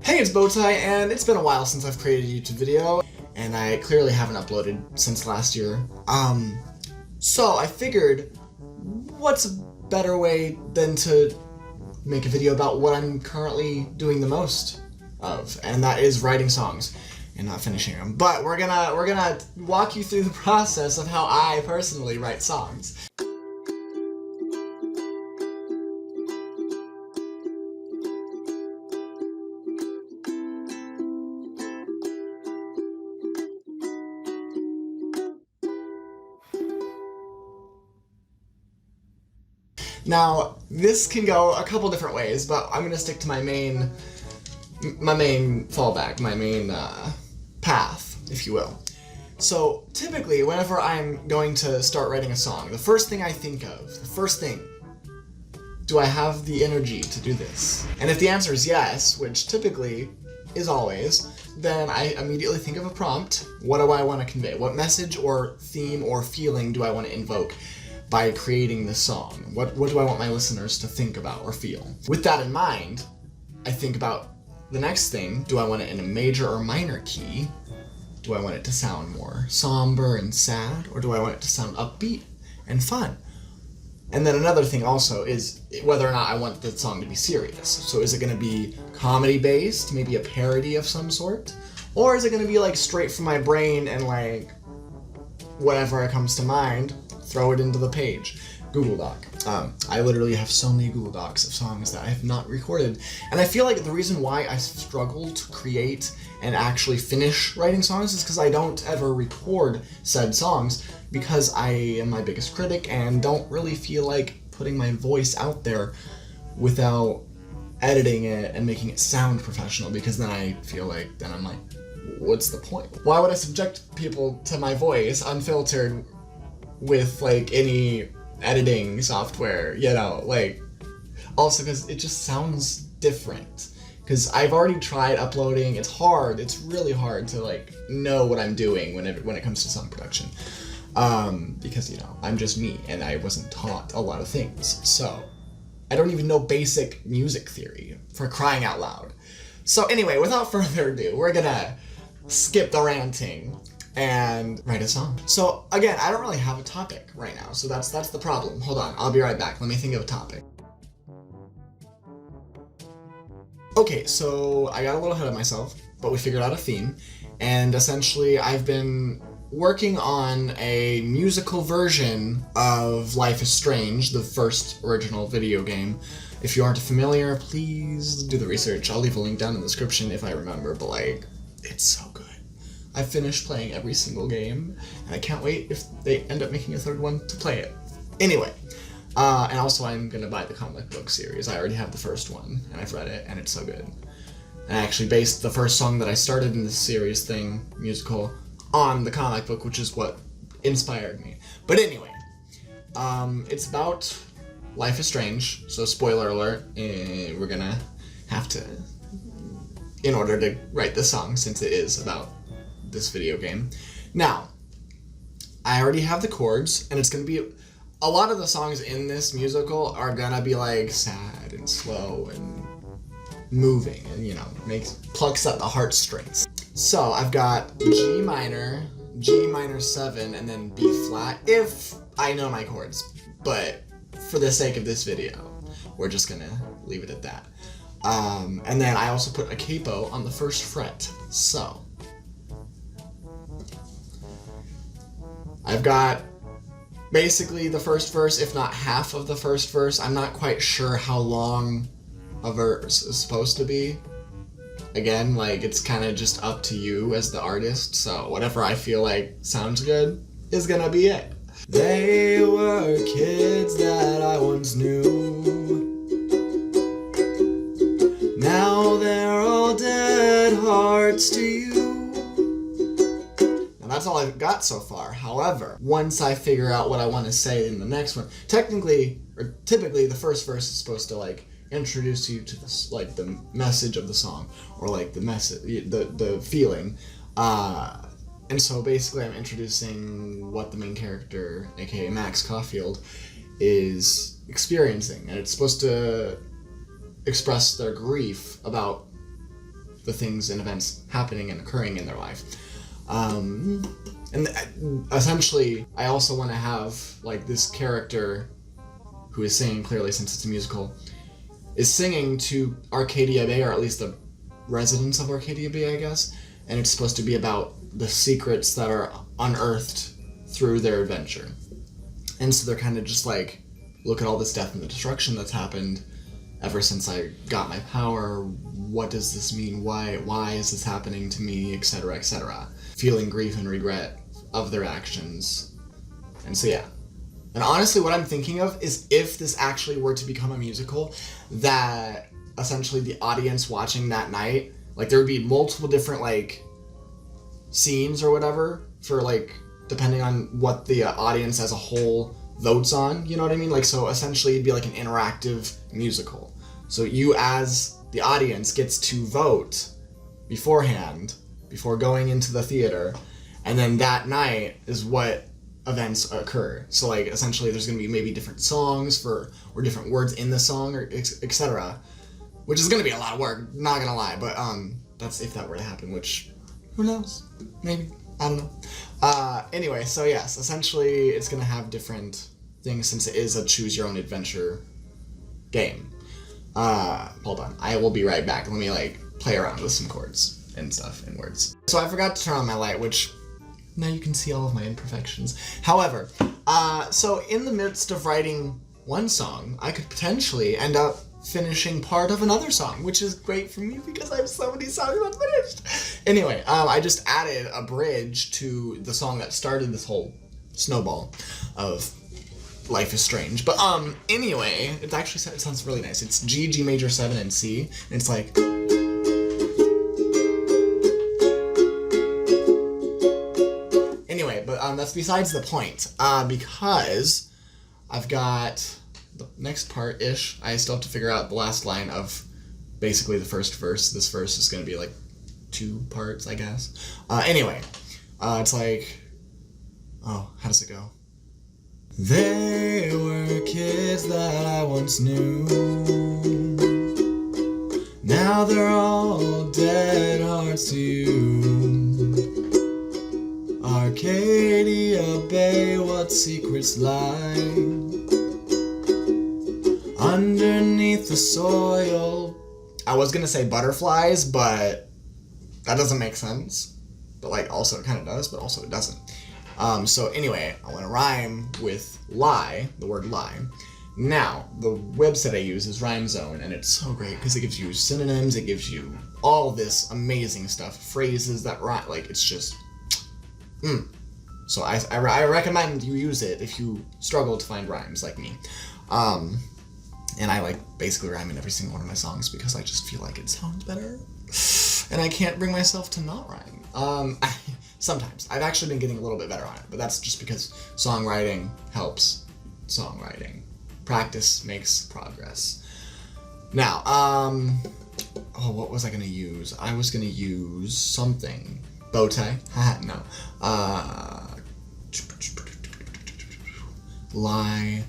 Hey, it's Bowtie, and it's been a while since I've created a YouTube video, and I clearly haven't uploaded since last year. So I figured, what's a better way than to make a video about what I'm currently doing the most of, and that is writing songs and not finishing them. But we're gonna walk you through the process of how I personally write songs. Now, this can go a couple different ways, but I'm gonna stick to my main fallback, my main path, if you will. So typically, whenever I'm going to start writing a song, the first thing I think of, do I have the energy to do this? And if the answer is yes, which typically is always, then I immediately think of a prompt. What do I want to convey? What message or theme or feeling do I want to invoke by creating this song? What do I want my listeners to think about or feel? With that in mind, I think about the next thing. Do I want it in a major or minor key? Do I want it to sound more somber and sad, or do I want it to sound upbeat and fun? And then another thing also is whether or not I want the song to be serious. So is it going to be comedy based, maybe a parody of some sort? Or is it going to be like straight from my brain and like whatever comes to mind, throw it into the page? Google Doc. I literally have so many Google Docs of songs that I have not recorded. And I feel like the reason why I struggle to create and actually finish writing songs is because I don't ever record said songs, because I am my biggest critic and don't really feel like putting my voice out there without editing it and making it sound professional, because then I feel like, I'm like, what's the point? Why would I subject people to my voice unfiltered with like any editing software, you know, like, also because it just sounds different. Because I've already tried uploading. It's hard. It's really hard to like know what I'm doing when it comes to song production, because, you know, I'm just me and I wasn't taught a lot of things, so I don't even know basic music theory, for crying out loud. So anyway, without further ado, we're gonna skip the ranting and write a song. So again, I don't really have a topic right now, so that's the problem. Hold on, I'll be right back. Let me think of a topic. Okay, so I got a little ahead of myself, but we figured out a theme, and essentially I've been working on a musical version of Life is Strange, the first original video game. If you aren't familiar, please do the research. I'll leave a link down in the description if I remember, but like, it's so good. I've finished playing every single game, and I can't wait if they end up making a third one to play it. Anyway, and also I'm gonna buy the comic book series. I already have the first one, and I've read it, and it's so good. And I actually based the first song that I started in this series musical, on the comic book, which is what inspired me. But anyway, it's about Life is Strange, so spoiler alert, we're gonna have to, in order to write the song, since it is about this video game. Now, I already have the chords, and it's gonna be, a lot of the songs in this musical are gonna be like sad and slow and moving, and, you know, plucks at the heartstrings. So I've got G minor, G minor 7, and then B flat, if I know my chords. But for the sake of this video, we're just gonna leave it at that. And then I also put a capo on the first fret. So I've got basically the first verse, if not half of the first verse. I'm not quite sure how long a verse is supposed to be. Again, like, it's kind of just up to you as the artist, so whatever I feel like sounds good is gonna be it. They were kids that I once knew. Now they're all dead hearts to you. Now that's all I've got so far. However, once I figure out what I want to say in the next one, typically the first verse is supposed to like introduce you to this, like, the message of the song, or like the message, the feeling, and so basically I'm introducing what the main character, aka Max Caulfield, is experiencing, and it's supposed to express their grief about the things and events happening and occurring in their life. And essentially, I also want to have, like, this character who is singing, clearly since it's a musical, is singing to Arcadia Bay, or at least the residents of Arcadia Bay, I guess, and it's supposed to be about the secrets that are unearthed through their adventure. And so they're kind of just like, look at all this death and the destruction that's happened ever since I got my power. What does this mean? Why is this happening to me? Etc., etc. Feeling grief and regret of their actions. And so yeah. And honestly, what I'm thinking of is if this actually were to become a musical, that essentially the audience watching that night, like, there would be multiple different, like, scenes or whatever for, like, depending on what the audience as a whole votes on, you know what I mean? Like, so essentially it'd be like an interactive musical. So you as the audience gets to vote beforehand, before going into the theater, and then that night is what events occur. So, like, essentially there's going to be maybe different songs or different words in the song, or etc., which is going to be a lot of work, not going to lie, but that's if that were to happen, which, who knows? Maybe. I don't know. Anyway, so yes, essentially it's going to have different things since it is a choose your own adventure game. Hold on. I will be right back. Let me, like, play around with some chords and stuff and words. So I forgot to turn on my light, which now you can see all of my imperfections. However, so in the midst of writing one song, I could potentially end up finishing part of another song, which is great for me because I have so many songs unfinished. Anyway, I just added a bridge to the song that started this whole snowball of Life is Strange. But anyway, it sounds really nice. It's G, G major 7, and C, and it's like, anyway, but that's besides the point, because I've got the next part-ish. I still have to figure out the last line of basically the first verse. This verse is going to be like 2 parts, I guess. Anyway, it's like, oh, how does it go? They were kids that I once knew. Now they're all dead hearts to you. Arcadia Bay, what secrets lie underneath the soil. I was gonna say butterflies, but that doesn't make sense. But, like, also it kind of does, but also it doesn't. So anyway, I want to rhyme with lie, the word lie. Now, the website I use is Rhyme Zone, and it's so great because it gives you synonyms, it gives you all this amazing stuff, phrases that rhyme, like, it's just, So I recommend you use it if you struggle to find rhymes like me. And I, like, basically rhyme in every single one of my songs because I just feel like it sounds better. And I can't bring myself to not rhyme. Sometimes. I've actually been getting a little bit better on it, but that's just because songwriting helps songwriting. Practice makes progress. Now, what was I gonna use? I was gonna use something. Bow tie? Haha, no. Lie.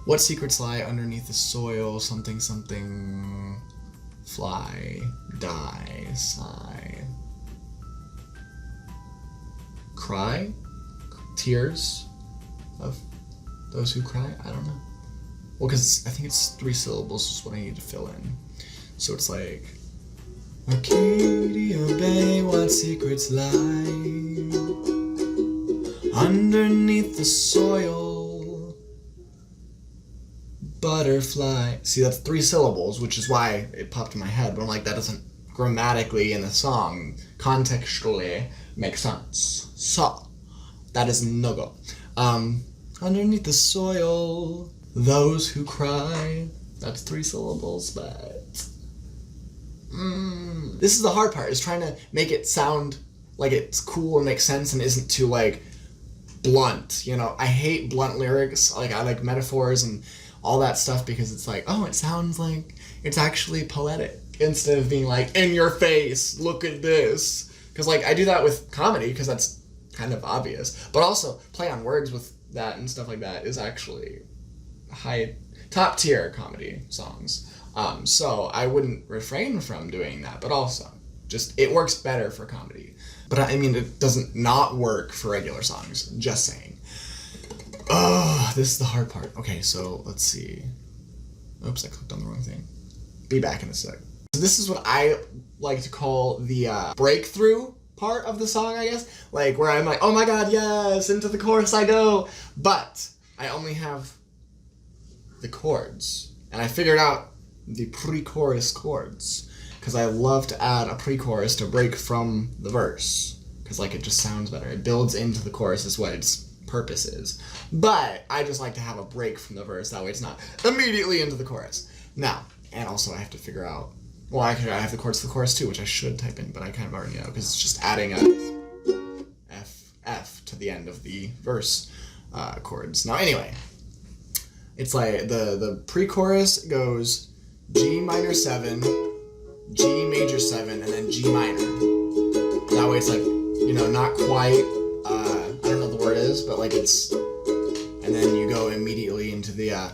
What secrets lie underneath the soil? Something, something. Fly. Die. Sigh. Cry? Tears of those who cry? I don't know. Well, because I think it's 3 syllables is what I need to fill in. So it's like, Arcadia Bay, what secrets lie underneath the soil? Butterfly. See, that's 3 syllables, which is why it popped in my head, but I'm like, that doesn't grammatically in the song, contextually, make sense. So, that is no-go. Underneath the soil, those who cry. That's 3 syllables, but this is the hard part, is trying to make it sound like it's cool and makes sense and isn't too, like, blunt, you know? I hate blunt lyrics. Like, I like metaphors and all that stuff because it's like, oh, it sounds like it's actually poetic instead of being like, in your face, look at this. Because, like, I do that with comedy because that's kind of obvious. But also, play on words with that and stuff like that is actually top tier comedy songs. So I wouldn't refrain from doing that, but also, just, it works better for comedy. But I mean, it doesn't not work for regular songs, just saying. Oh, this is the hard part. Okay, so let's see. Oops, I clicked on the wrong thing. Be back in a sec. So this is what I like to call the breakthrough part of the song, I guess. Like, where I'm like, oh my god, yes, into the chorus I go. But I only have the chords. And I figured out the pre-chorus chords. Because I love to add a pre-chorus to break from the verse. Because, like, it just sounds better. It builds into the chorus is what its purpose is. But I just like to have a break from the verse. That way it's not immediately into the chorus. Now, and also I have to figure out, well, I have the chords to the chorus too, which I should type in, but I kind of already know, because it's just adding a F to the end of the verse chords. Now, anyway, it's like the pre-chorus goes G minor 7, G major 7, and then G minor. That way it's like, you know, not quite, I don't know what the word is, but like it's, and then you go immediately into the, I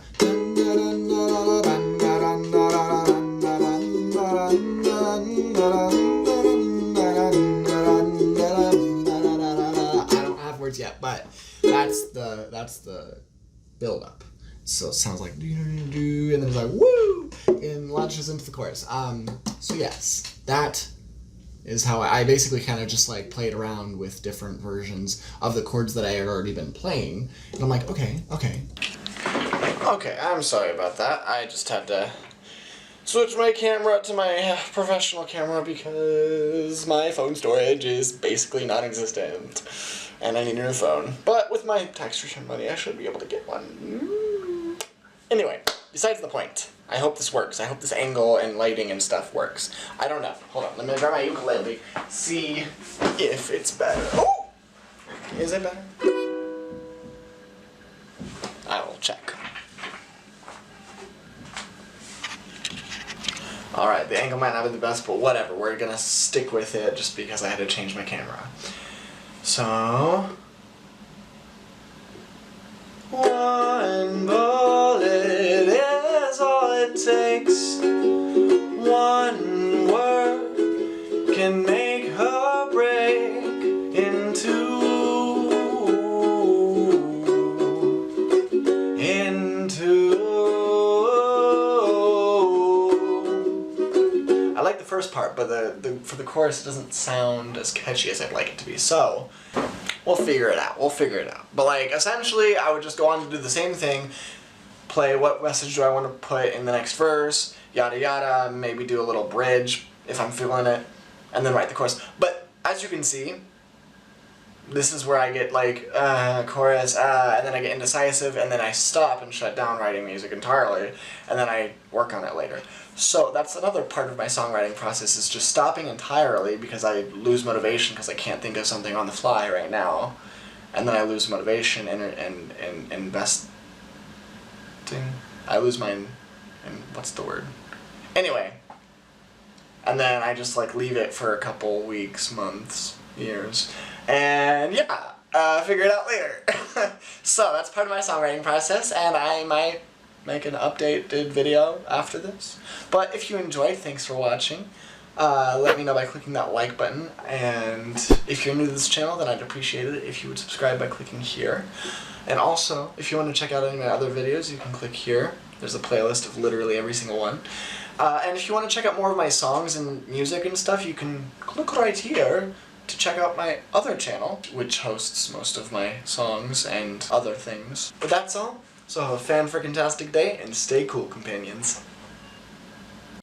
don't have words yet, but that's the build up. So it sounds like do, and then it's like woo, and launches into the chorus. So yes, that is how I basically kind of just like played around with different versions of the chords that I had already been playing, and I'm like, okay, I'm sorry about that. I just had to switch my camera to my professional camera because my phone storage is basically non-existent, and I need a new phone. But with my tax return money, I should be able to get one. Anyway, besides the point, I hope this works. I hope this angle and lighting and stuff works. I don't know. Hold on, let me grab my ukulele, see if it's better. Oh! Is it better? I will check. Alright, the angle might not be the best, but whatever. We're gonna stick with it just because I had to change my camera. So... one bullet is all it takes. One word can make her break into I like the first part, but for the chorus it doesn't sound as catchy as I'd like it to be. So we'll figure it out. But like, essentially, I would just go on to do the same thing, play what message do I want to put in the next verse, yada yada, maybe do a little bridge if I'm feeling it, and then write the chorus. But as you can see, this is where I get like, chorus, and then I get indecisive, and then I stop and shut down writing music entirely, and then I work on it later. So that's another part of my songwriting process, is just stopping entirely because I lose motivation because I can't think of something on the fly right now. And then I lose motivation and investing. I lose my, what's the word? Anyway. And then I just like leave it for a couple weeks, months, years. And yeah, figure it out later. So that's part of my songwriting process, and I might make an updated video after this. But if you enjoyed, thanks for watching. Let me know by clicking that like button, and if you're new to this channel, then I'd appreciate it if you would subscribe by clicking here. And also, if you want to check out any of my other videos, you can click here. There's a playlist of literally every single one. And if you want to check out more of my songs and music and stuff, you can click right here to check out my other channel, which hosts most of my songs and other things. But that's all. So have a fan-freaking-tastic day, and stay cool, companions.